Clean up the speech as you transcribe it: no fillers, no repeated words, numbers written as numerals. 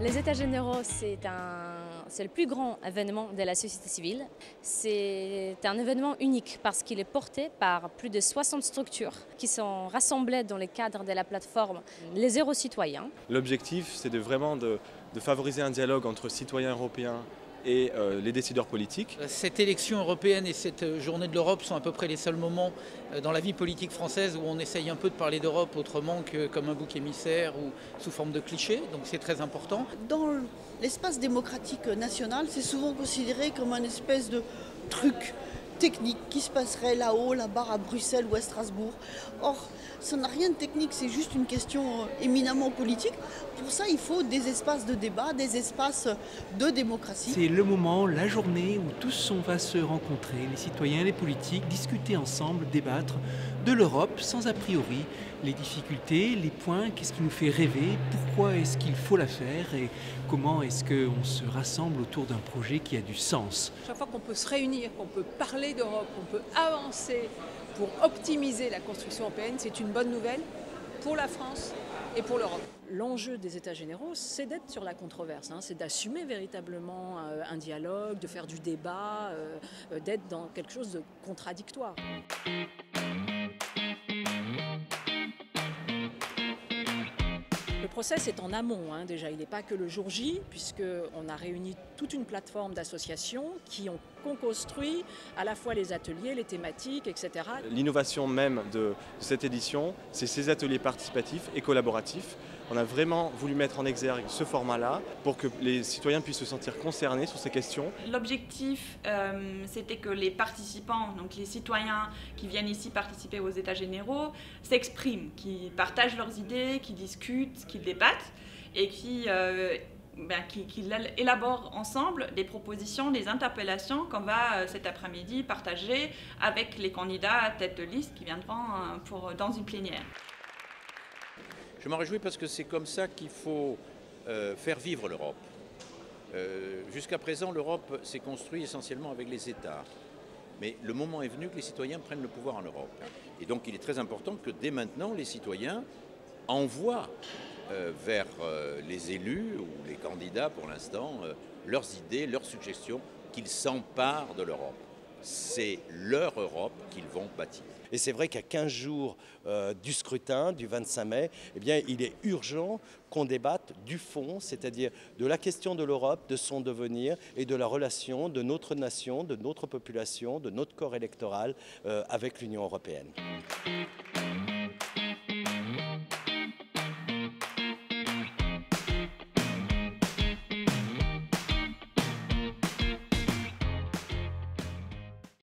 Les États généraux, c'est le plus grand événement de la société civile. C'est un événement unique parce qu'il est porté par plus de 60 structures qui sont rassemblées dans le cadre de la plateforme Les Zéro Citoyens. L'objectif, c'est vraiment de favoriser un dialogue entre citoyens européens et les décideurs politiques. Cette élection européenne et cette journée de l'Europe sont à peu près les seuls moments dans la vie politique française où on essaye un peu de parler d'Europe autrement que comme un bouc émissaire ou sous forme de clichés, donc c'est très important. Dans l'espace démocratique national, c'est souvent considéré comme un espèce de truc technique qui se passerait là-haut, là-bas à Bruxelles ou à Strasbourg. Or, ça n'a rien de technique, c'est juste une question éminemment politique. Pour ça, il faut des espaces de débat, des espaces de démocratie. C'est le moment, la journée où tous on va se rencontrer, les citoyens, les politiques, discuter ensemble, débattre de l'Europe sans a priori, les difficultés, les points, qu'est-ce qui nous fait rêver, pourquoi est-ce qu'il faut la faire et comment est-ce qu'on se rassemble autour d'un projet qui a du sens. Chaque fois qu'on peut se réunir, qu'on peut parler d'Europe, qu'on peut avancer pour optimiser la construction européenne, c'est une bonne nouvelle pour la France et pour l'Europe. L'enjeu des États généraux, c'est d'être sur la controverse, c'est d'assumer véritablement un dialogue, de faire du débat, d'être dans quelque chose de contradictoire. Le process est en amont déjà, il n'est pas que le jour J, puisqu'on a réuni toute une plateforme d'associations qui ont construit à la fois les ateliers, les thématiques, etc. L'innovation même de cette édition, c'est ces ateliers participatifs et collaboratifs. On a vraiment voulu mettre en exergue ce format-là pour que les citoyens puissent se sentir concernés sur ces questions. L'objectif, c'était que les participants, donc les citoyens qui viennent ici participer aux États généraux, s'expriment, qui partagent leurs idées, qui discutent, qui débattent et qui élaborent ensemble des propositions, des interpellations qu'on va cet après-midi partager avec les candidats à tête de liste qui viendront dans une plénière. Je m'en réjouis parce que c'est comme ça qu'il faut faire vivre l'Europe. Jusqu'à présent, l'Europe s'est construite essentiellement avec les États. Mais le moment est venu que les citoyens prennent le pouvoir en Europe. Et donc il est très important que dès maintenant, les citoyens envoient vers les élus ou les candidats pour l'instant leurs idées, leurs suggestions, qu'ils s'emparent de l'Europe. C'est leur Europe qu'ils vont bâtir. Et c'est vrai qu'à 15 jours du scrutin du 25 mai, eh bien, il est urgent qu'on débatte du fond, c'est-à-dire de la question de l'Europe, de son devenir et de la relation de notre nation, de notre population, de notre corps électoral avec l'Union européenne.